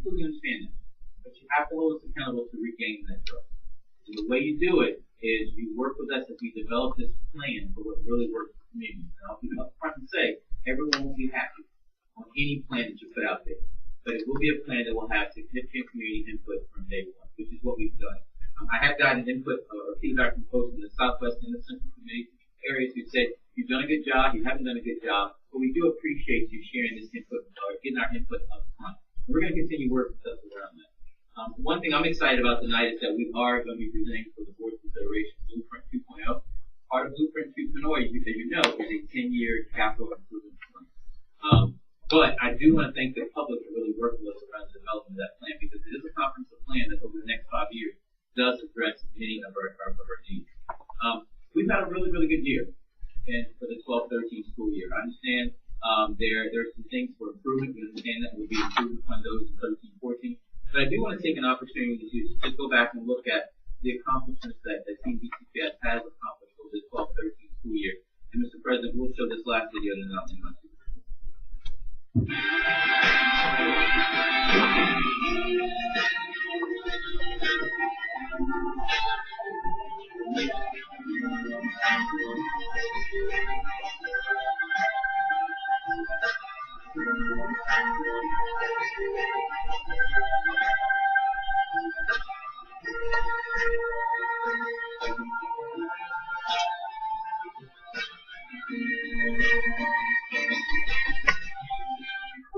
completely understand that. But you have to hold us accountable to regain that trust. And the way you do it is you work with us as we develop this plan for what really works for the community. And I'll be upfront and say, everyone won't be happy on any plan that you put out there. But it will be a plan that will have significant community input from day one, which is what we've done. I have gotten input or feedback from folks in the Southwest and the Central Committee areas who said, you've done a good job, you haven't done a good job, but we do appreciate you sharing this input or getting our input up front. We're going to continue working with us around that. One thing I'm excited about tonight is that we are going to be presenting for the board's consideration Blueprint 2.0. Part of Blueprint 2.0, as you know, is a 10-year capital improvement plan. But I do want to thank the public for really working with us around the development of that plan, because it is a comprehensive plan that over the next 5 years does address many of our needs. We've had a really, really good year for the 12-13 school year. I understand there's some things for improvement. We understand that we'll be improving upon those in 13-14. But I do want to take an opportunity to just go back and look at the accomplishments that Team BCPS has accomplished over the 12-13 school year. And Mr. President, we'll show this last video and then I'll end my speech.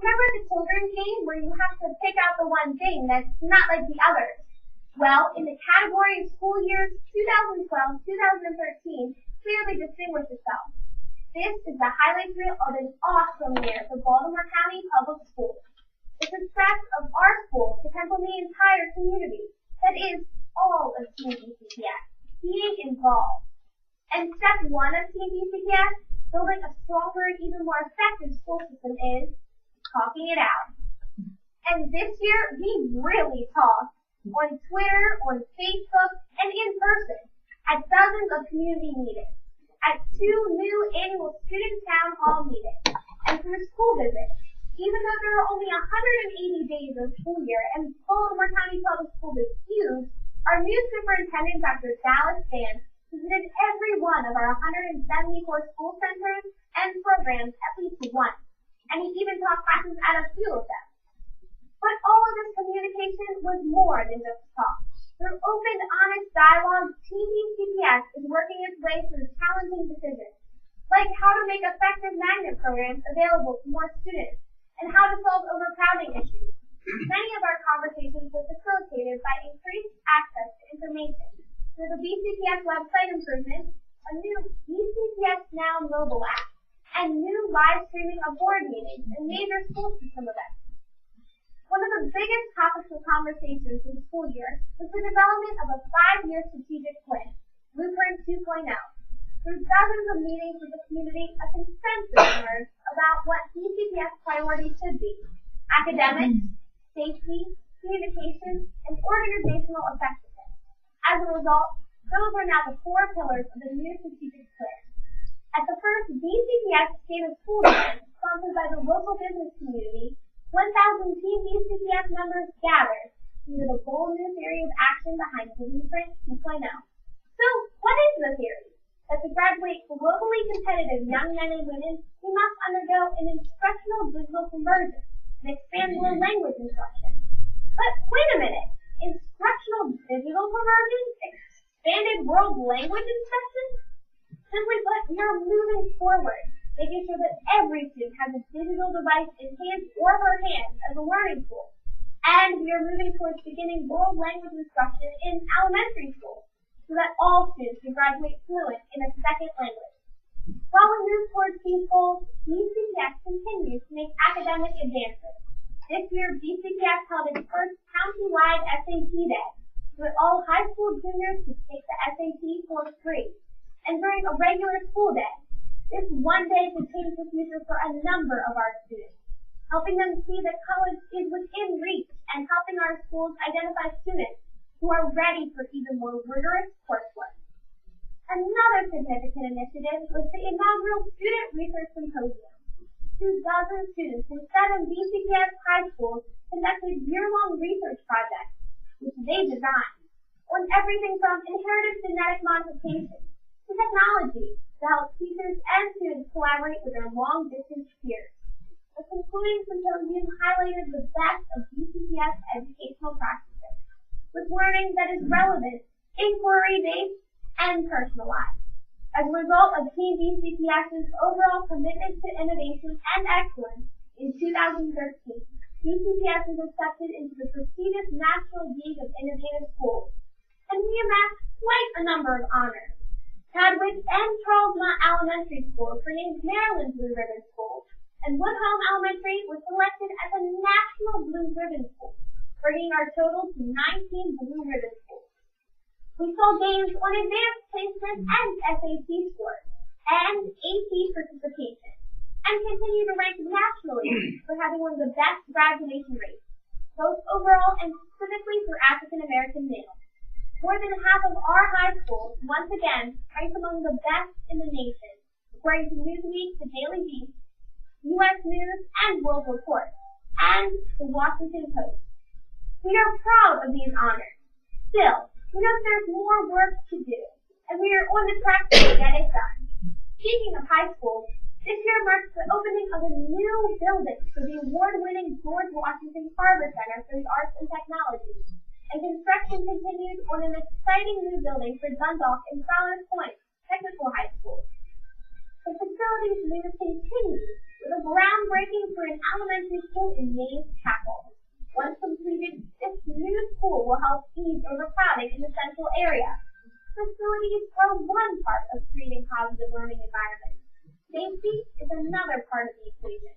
Remember the children's game where you have to pick out the one thing that's not like the others? Well, in the category of school years 2012-2013, clearly distinguished itself. This is the highlight reel of an awesome year for Baltimore County Public Schools. The success of our school depends on the entire community, that is, all of Team BCPS, being involved. And step one of Team BCPS, building a stronger and even more effective school system, is talking it out. And this year, we really talked on Twitter, on Facebook, and in person at dozens of community meetings, at 2 new annual student town hall meetings, and through school visits. Even though there are only 180 days of school year and Baltimore County Public Schools is huge, our new superintendent, Dr. Dallas Stan, visited every one of our 174 school centers and programs at least once, and he even taught classes at a few of them. But all of this communication was more than just talk. Through open, honest dialogue, Team BCPS is working its way through challenging decisions, like how to make effective magnet programs available to more students, and how to solve overcrowding issues. Many of our conversations were facilitated by increased access to information through the BCPS website improvements, a new BCPS Now mobile app, and new live streaming of board meetings and major school system events. One of the biggest topics of conversations this school year was the development of a 5-year strategic plan, Blueprint 2.0. Through dozens of meetings with the community, a consensus emerged about what BCPS priorities should be: academics, safety, communication, and organizational effectiveness. As a result, those are now the 4 pillars of the new strategic plan. At the first BCPS State of School meeting, sponsored by the local business community, 1,000 Team BCPS members gathered due to the bold new theory of action behind Blueprint 2.0. So, what is the theory? That to graduate globally competitive young men and women, we must undergo an instructional digital conversion and expand world language instruction. But wait a minute, instructional digital conversion? Expanded world language instruction? Simply put, we are moving forward, making sure that every student has a digital device in his or her hands as a learning tool. And we are moving towards beginning world language instruction in elementary school, so that all students can graduate fluent in a second language. While we move towards these goals, BCPS continues to make academic advances. This year, BCPS held its first county-wide SAT Day, so that all high school juniors could take the SAT for free. And during a regular school day, this one day could change the future for a number of our students, helping them see that college is within reach and helping our schools identify students who are ready for even more rigorous coursework. Another significant initiative was the inaugural Student Research Symposium. 2 dozen students from 7 BCPS high schools conducted year-long research projects, which they designed, on everything from inherited genetic modification to technology to help teachers and students collaborate with their long-distance peers. The concluding symposium highlighted the best of BCPS educational practices, with learning that is relevant, inquiry-based, and personalized. As a result of Team BCPS's overall commitment to innovation and excellence, in 2013, BCPS was accepted into the prestigious National League of Innovative Schools, and we amassed quite a number of honors. Chadwick and Charles Mott Elementary Schools were named Maryland Blue Ribbon Schools, and Woodhome Elementary was selected as a National Blue Ribbon School, bringing our total to 19 Blue Ribbon Schools. We saw gains on advanced placement and SAT scores, and AP participation, and continue to rank nationally for having one of the best graduation rates, both overall and specifically for African American males. More than half of our high schools, once again, ranked among the best in the nation, according to Newsweek, the Daily Beast, U.S. News and World Report, and the Washington Post. We are proud of these honors. Still, we know there's more work to do, and we are on the track to get it done. Speaking of high schools, this year marks the opening of a new building for the award-winning George Washington Carver Center for the Arts and Technology, and construction continues on an exciting new building for Dundalk and Fowler's Point Technical High School. The facility's news continues with a groundbreaking for an elementary school in Mays Chapel. Once completed, this new school will help ease overcrowding in the central area. Facilities are one part of creating positive learning environments. Safety is another part of the equation.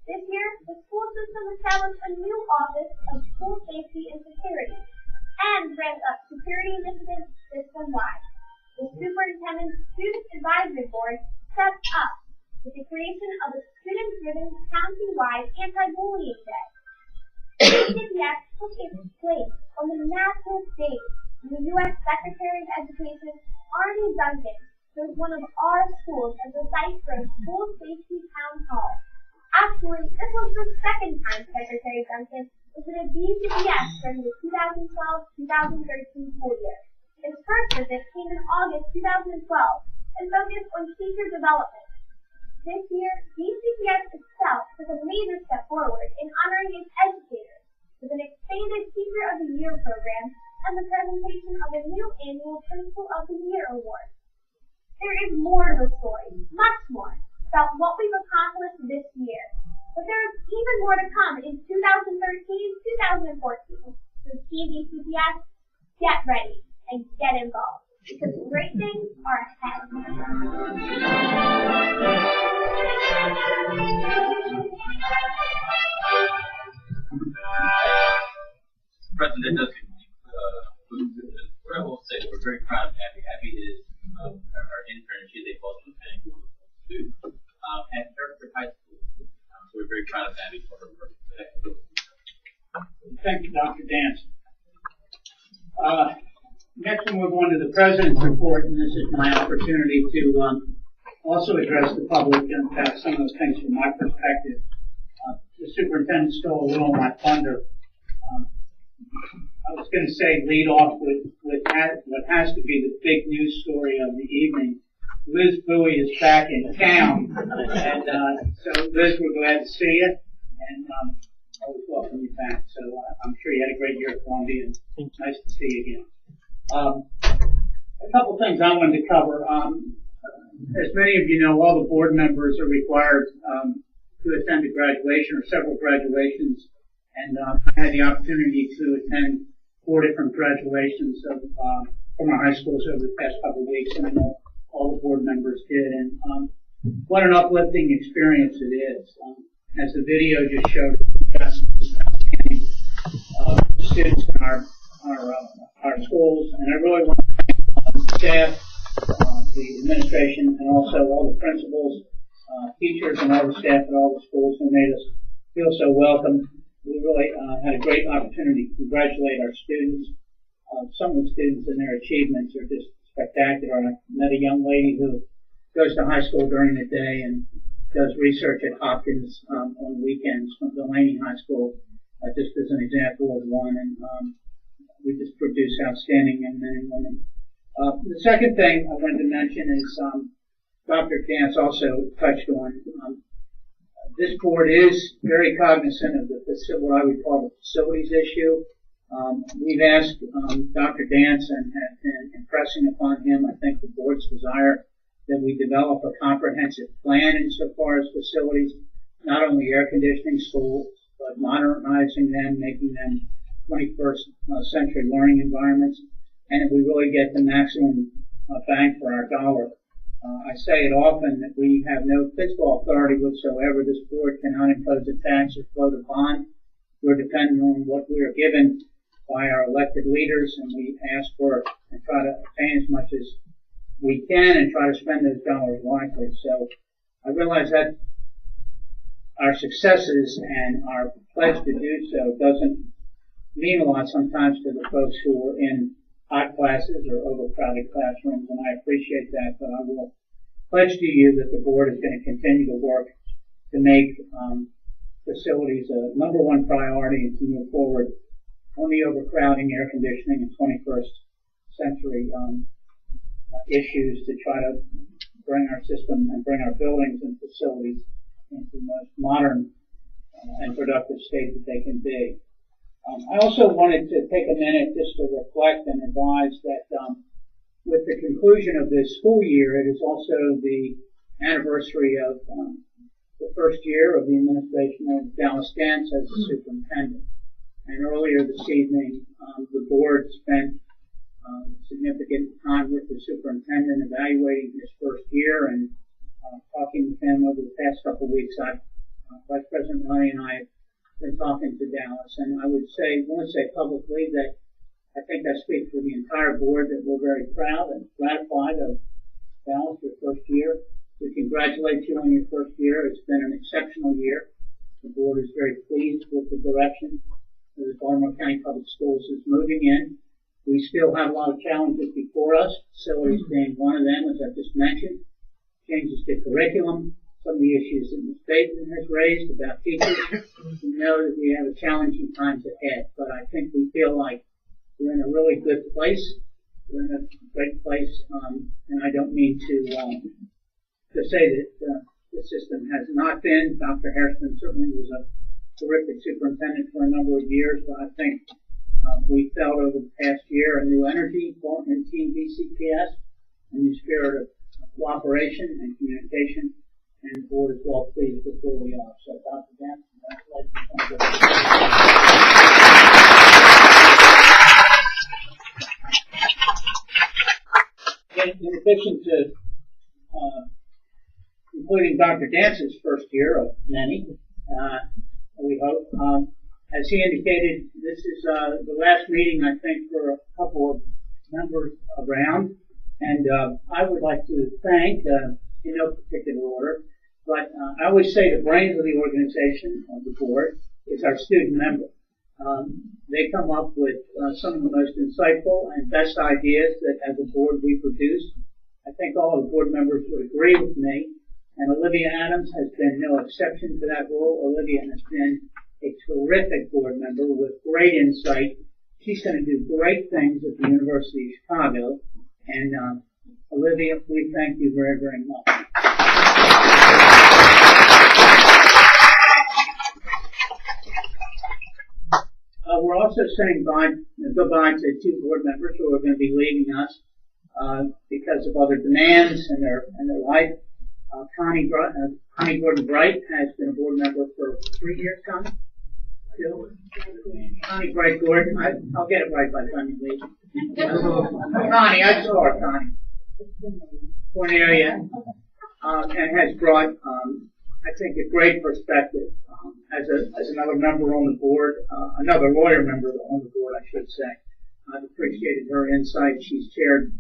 This year, the school system established a new Office of School Safety and Security and ramped up security initiatives system-wide. The Superintendent's Student Advisory Board stepped up with the creation of a student-driven county-wide anti-bullying day. BCPS took its place on the national stage when the U.S. Secretary of Education, Arne Duncan, chose one of our schools as a site for a school safety town hall. Actually, this was the second time Secretary Duncan visited BCPS during the 2012-2013 school year. His first visit came in August 2012 and focused on teacher development. This year, BCPS itself took a major step forward in honoring its educators with an expanded Teacher of the Year program and the presentation of a new annual Principal of the Year award. There is more to the story, much more, about what we've accomplished this year. But there is even more to come in 2013-2014. So Team BCPS, get ready and get involved, because great things are ahead. President Duncan, what I will say, we're very proud of Abby. Abby is our intern. She's a cultural student at Hereford High School. So we're very proud of Abby for her work today. Thank you, Dr. Dance. Next we'll move on to the President's report, and this is my opportunity to also address the public about some of the things from my perspective. The superintendent stole a little of my thunder. I was going to say lead off with what has to be the big news story of the evening. Liz Bowie is back in town, and so Liz, we're glad to see you, and always welcome you back. So I'm sure you had a great year at Columbia, and it's nice to see you again. A couple things I wanted to cover. As many of you know, all the board members are required to attend a graduation or several graduations, and I had the opportunity to attend 4 different graduations from our high schools over the past couple of weeks, and I know all the board members did, and what an uplifting experience it is. As the video just showed, students in our schools, and I really want to thank staff, the administration, and also all the principals, teachers, and all the staff at all the schools who made us feel so welcome. We really had a great opportunity to congratulate our students. Some of the students and their achievements are just spectacular. I met a young lady who goes to high school during the day and does research at Hopkins on weekends from Delaney High School. just as an example of one, and we just produce outstanding young men and women. The second thing I wanted to mention is Dr. Dance also touched on. This board is very cognizant of what I would call the facilities issue. We've asked Dr. Dance and impressing upon him, I think, the board's desire that we develop a comprehensive plan insofar as facilities, not only air conditioning schools, but modernizing them, making them 21st century learning environments, and that we really get the maximum bang for our dollar. I say it often that we have no fiscal authority whatsoever. This board cannot impose a tax or float a bond. We're dependent on what we are given by our elected leaders, and we ask for and try to obtain as much as we can and try to spend those dollars wisely. So I realize that our successes and our pledge to do so doesn't mean a lot sometimes to the folks who are in hot classes or overcrowded classrooms, and I appreciate that, but I will pledge to you that the board is going to continue to work to make facilities a number one priority and to move forward on the overcrowding, air conditioning, and 21st century issues to try to bring our system and bring our buildings and facilities into the most modern and productive state that they can be. I also wanted to take a minute just to reflect and advise that with the conclusion of this school year, it is also the anniversary of the first year of the administration of Dallas Dance as the superintendent. And earlier this evening, the board spent significant time with the superintendent evaluating his first year and talking with him over the past couple of weeks. Vice President Ronnie and I have been talking to Dallas, and I want to say publicly that I think I speak for the entire board that we're very proud and gratified of Dallas, your first year. We congratulate you on your first year. It's been an exceptional year. The board is very pleased with the direction that the Baltimore County Public Schools is moving in. We still have a lot of challenges before us, facilities being one of them, as I just mentioned. Changes to curriculum, some of the issues that Ms. Bateman has raised about teachers. We know that we have a challenging times ahead, but I think we feel like we're in a really good place. We're in a great place, and I don't mean to say that the system has not been. Dr. Harrison certainly was a terrific superintendent for a number of years, but I think we felt over the past year a new energy in Team BCPS, a new spirit of cooperation and communication, and the board is well pleased with where we are. So, Dr. Dan, in addition to including Dr. Dance's first year of many, we hope, as he indicated, this is the last meeting, I think, for a couple of members around. And I would like to thank, in no particular order, but I always say the brains of the organization, of the board, is our student member. They come up with some of the most insightful and best ideas that as a board we produce. I think all of the board members would agree with me. And Olivia Adams has been no exception to that rule. Olivia has been a terrific board member with great insight. She's going to do great things at the University of Chicago. And Olivia, we thank you very, very much. We're also saying goodbye to two board members who are going to be leaving us because of other demands in their life. Connie Gordon-Bright has been a board member for 3 years, Connie? Connie Bright-Gordon, I'll get it right by the time you leave. Connie, I saw her, Connie. Cornelia, and has brought, I think, a great perspective as another member on the board, another lawyer member on the board, I should say. I've appreciated her insight. She's chaired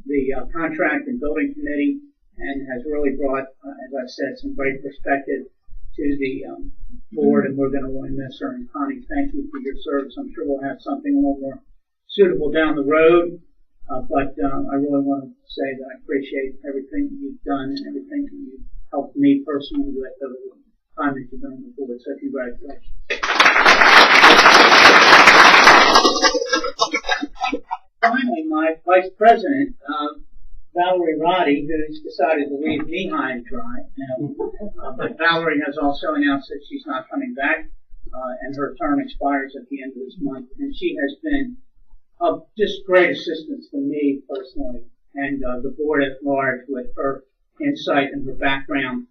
the contract and building committee and has really brought, as I said, some great perspective to the board, and we're going to really miss her. And Connie, thank you for your service. I'm sure we'll have something a little more suitable down the road, but I really want to say that I appreciate everything that you've done and everything that you've helped me personally with over the time that you've been on the board. So congratulations. Vice President, Valerie Roddy, who's decided to leave me high and dry. But Valerie has also announced that she's not coming back, and her term expires at the end of this month. And she has been of just great assistance to me personally, and the board at large with her insight and her background,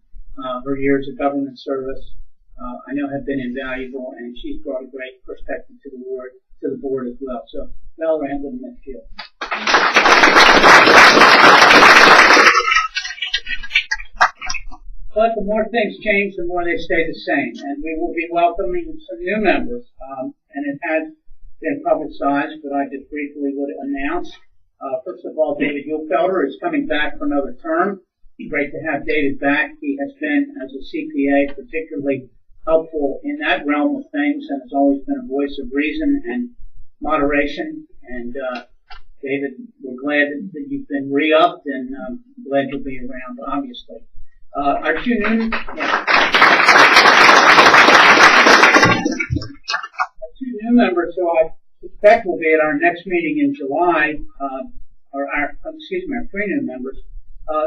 her years of government service. I know have been invaluable, and she's brought a great perspective to the board as well. So, Valerie, I'm going to miss you. But the more things change, the more they stay the same, and we will be welcoming some new members. And it has been publicized, but I just briefly would announce. First of all, David Uhlfelder is coming back for another term. Great to have David back. He has been, as a CPA, particularly helpful in that realm of things, and has always been a voice of reason and moderation. And David, we're glad that you've been re-upped, and glad you'll be around, obviously. Our two new members who I suspect will be at our next meeting in July, our three new members.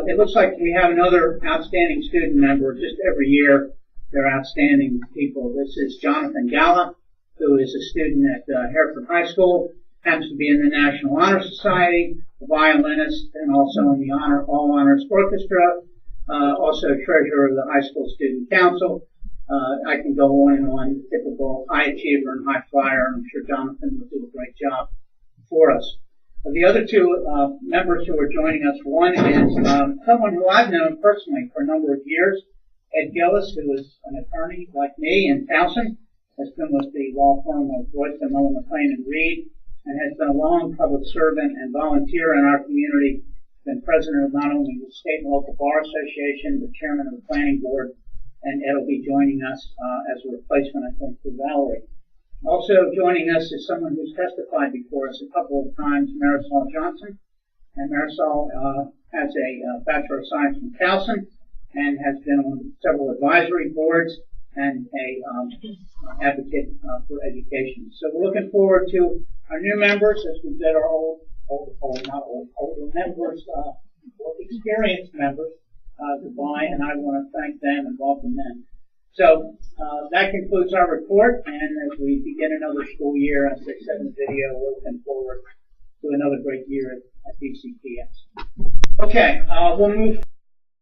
It looks like we have another outstanding student member just every year. They're outstanding people. This is Jonathan Galla, who is a student at Hereford High School, happens to be in the National Honor Society, a violinist, and also in the All Honors Orchestra, also treasurer of the High School Student Council. I can go on and on, typical high achiever and high flyer, and I'm sure Jonathan will do a great job for us. The other two members who are joining us, one is someone who I've known personally for a number of years, Ed Gillis, who is an attorney like me in Towson, has been with the law firm of Royce & Mullen, McLean & Reed, and has been a long public servant and volunteer in our community, been president of not only the State and Local Bar Association, but chairman of the Planning Board, and Ed will be joining us as a replacement, I think, for Valerie. Also joining us is someone who's testified before us a couple of times, Marisol Johnson. And Marisol has a Bachelor of Science from Towson and has been on several advisory boards and a advocate for education. So we're looking forward to our new members as we bid our older members, experienced members goodbye, and I want to thank them and welcome them. So that concludes our report, and as we begin another school year, as I said in the video, we're looking forward to another great year at BCPS. Okay, we'll move